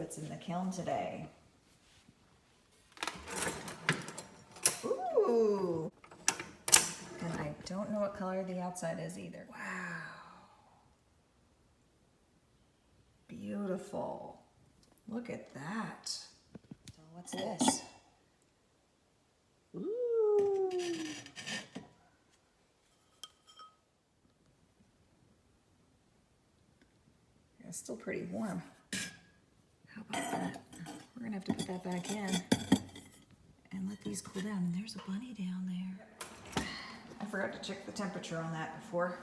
that's in the kiln today. Ooh! And I don't know what color the outside is either. Wow! Beautiful. Look at that. So what's this? Ooh! It's still pretty warm. How about that? We're gonna have to put that back in and let these cool down. And there's a bunny down there. I forgot to check the temperature on that before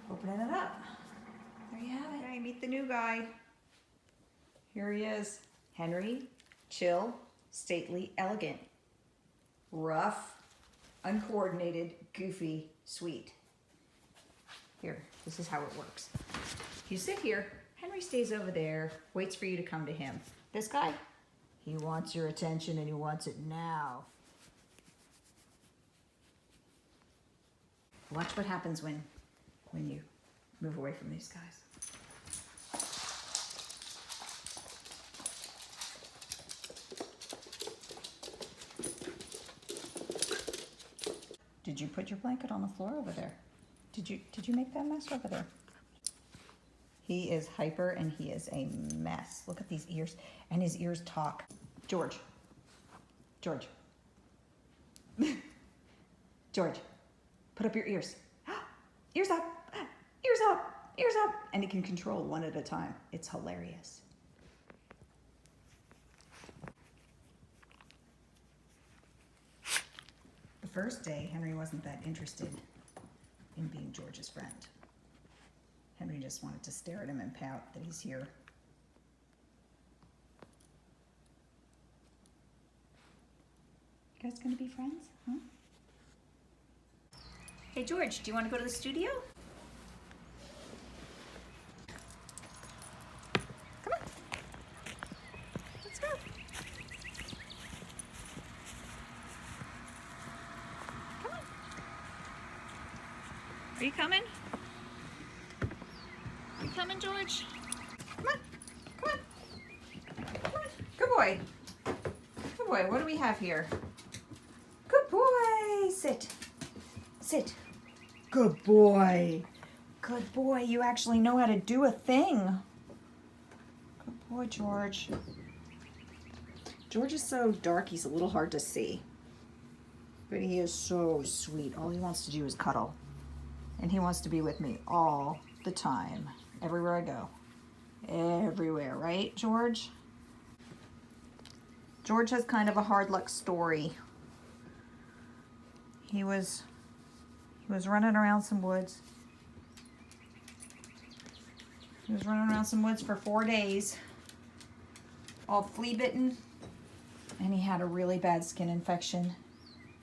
opening it up. There you have it. Okay, meet the new guy. Here he is. Henry, chill, stately, elegant, rough, uncoordinated, goofy, sweet. Here, this is how it works. You sit here, Henry stays over there, waits for you to come to him. This guy, he wants your attention and he wants it now. Watch what happens when you move away from these guys. Did you put your blanket on the floor over there? Did you make that mess over there? He is hyper and he is a mess. Look at these ears. And his ears talk. George. George. George. Put up your ears. Ears up. Ears up. Ears up. And he can control one at a time. It's hilarious. The first day, Henry wasn't that interested in being George's friend. Henry just wanted to stare at him and pout that he's here. You guys gonna be friends? Huh? Hey George, do you want to go to the studio? Come on. Let's go. Come on. Are you coming? You coming, George? Come on, come on, come on. Good boy. Good boy, what do we have here? Good boy, sit, sit. Good boy. Good boy, you actually know how to do a thing. Good boy, George. George is so dark, he's a little hard to see. But he is so sweet. All he wants to do is cuddle. And he wants to be with me all the time. Everywhere I go. Everywhere, right, George? George has kind of a hard luck story. He was running around some woods. He was running around some woods for 4 days, all flea bitten, and he had a really bad skin infection.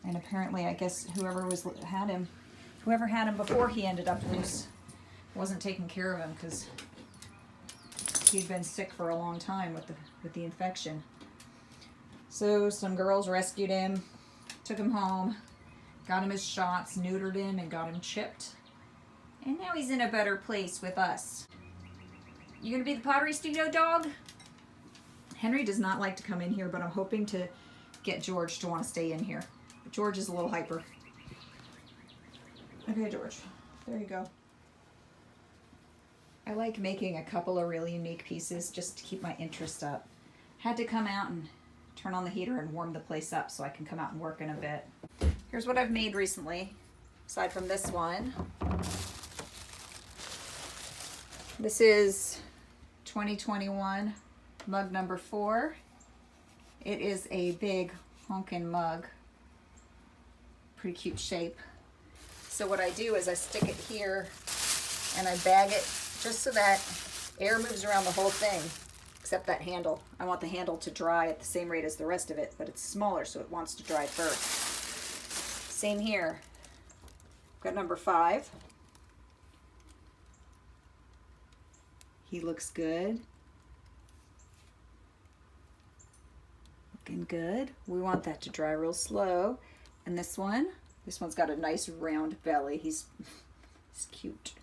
And apparently, I guess whoever had him before he ended up loose wasn't taking care of him because he'd been sick for a long time with the infection. So some girls rescued him, took him home, got him his shots, neutered him, and got him chipped. And now he's in a better place with us. You gonna be the Pottery Studio dog? Henry does not like to come in here, but I'm hoping to get George to want to stay in here. But George is a little hyper. Okay, George, there you go. I like making a couple of really unique pieces just to keep my interest up. Had to come out and turn on the heater and warm the place up so I can come out and work in a bit. Here's what I've made recently, aside from this one. This is 2021 mug number 4. It is a big honkin' mug. Pretty cute shape. So what I do is I stick it here and I bag it just so that air moves around the whole thing, except that handle. I want the handle to dry at the same rate as the rest of it, but it's smaller, so it wants to dry first. Same here. Got number 5. He looks good. Looking good. We want that to dry real slow. And this one's got a nice round belly. He's cute.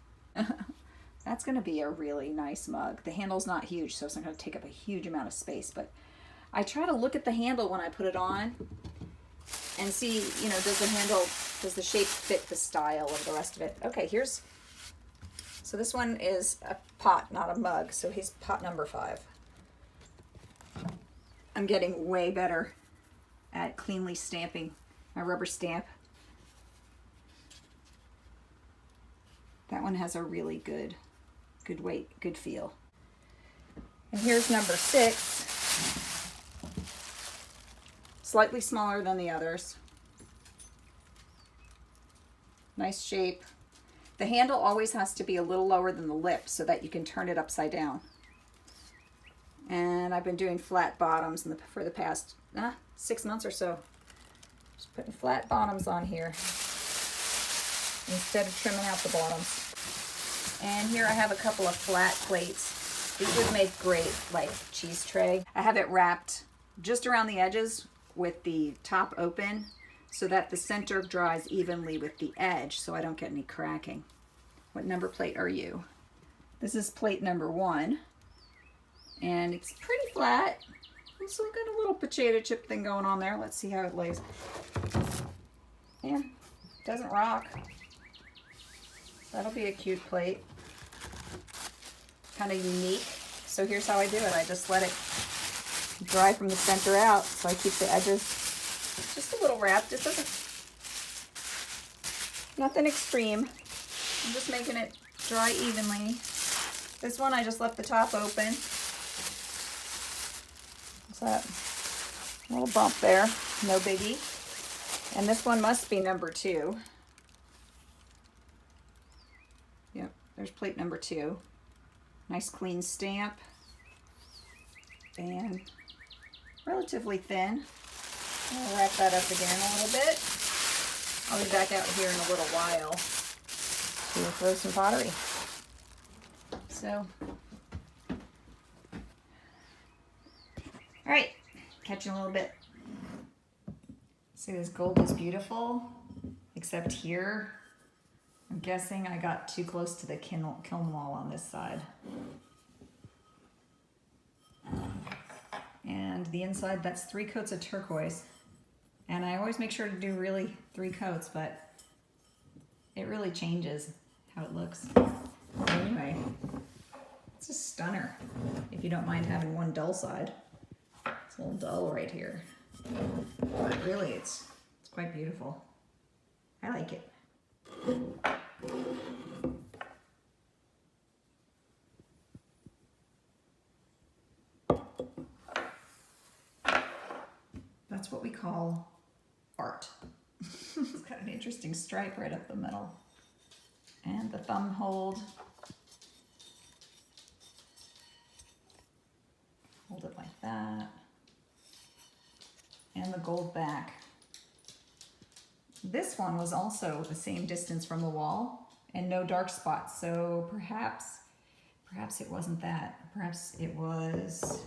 That's going to be a really nice mug. The handle's not huge, so it's not going to take up a huge amount of space, but I try to look at the handle when I put it on and see, you know, does the shape fit the style of the rest of it? Okay, so this one is a pot, not a mug, so he's pot number 5. I'm getting way better at cleanly stamping my rubber stamp. That one has a really good weight, good feel. And here's number 6. Slightly smaller than the others. Nice shape. The handle always has to be a little lower than the lip so that you can turn it upside down. And I've been doing flat bottoms for the past 6 months or so. Just putting flat bottoms on here instead of trimming out the bottoms. And here I have a couple of flat plates. These would make great like cheese tray. I have it wrapped just around the edges with the top open so that the center dries evenly with the edge so I don't get any cracking. What number plate are you? This is plate number 1. And it's pretty flat. So I've got a little potato chip thing going on there. Let's see how it lays. Yeah, doesn't rock. That'll be a cute plate. Kind of unique. So here's how I do it. I just let it dry from the center out. So I keep the edges just a little wrapped. It doesn't, nothing extreme. I'm just making it dry evenly. This one I just left the top open. What's that? A little bump there. No biggie. And this one must be number 2. Yep, there's plate number 2. Nice clean stamp. And relatively thin. I'll wrap that up again a little bit. I'll be back out here in a little while to throw some pottery. So, all right, catching a little bit. See, this gold is beautiful, except here, I'm guessing I got too close to the kiln wall on this side. And the inside, that's 3 coats of turquoise. And I always make sure to do really 3 coats, but it really changes how it looks. Anyway, it's a stunner, if you don't mind having one dull side. It's a little dull right here. But really, it's quite beautiful. I like it. That's what we call art. It's got an interesting stripe right up the middle. And the thumb hold. Hold it like that. And the gold back. This one was also the same distance from the wall and no dark spots. So perhaps it wasn't that. Perhaps it was,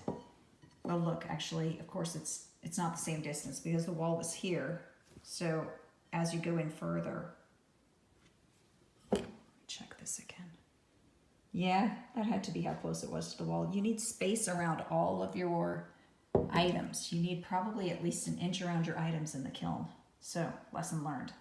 well, look, actually, of course it's not the same distance because the wall was here. So as you go in further, check this again. Yeah, that had to be how close it was to the wall. You need space around all of your items. You need probably at least an inch around your items in the kiln. So, lesson learned.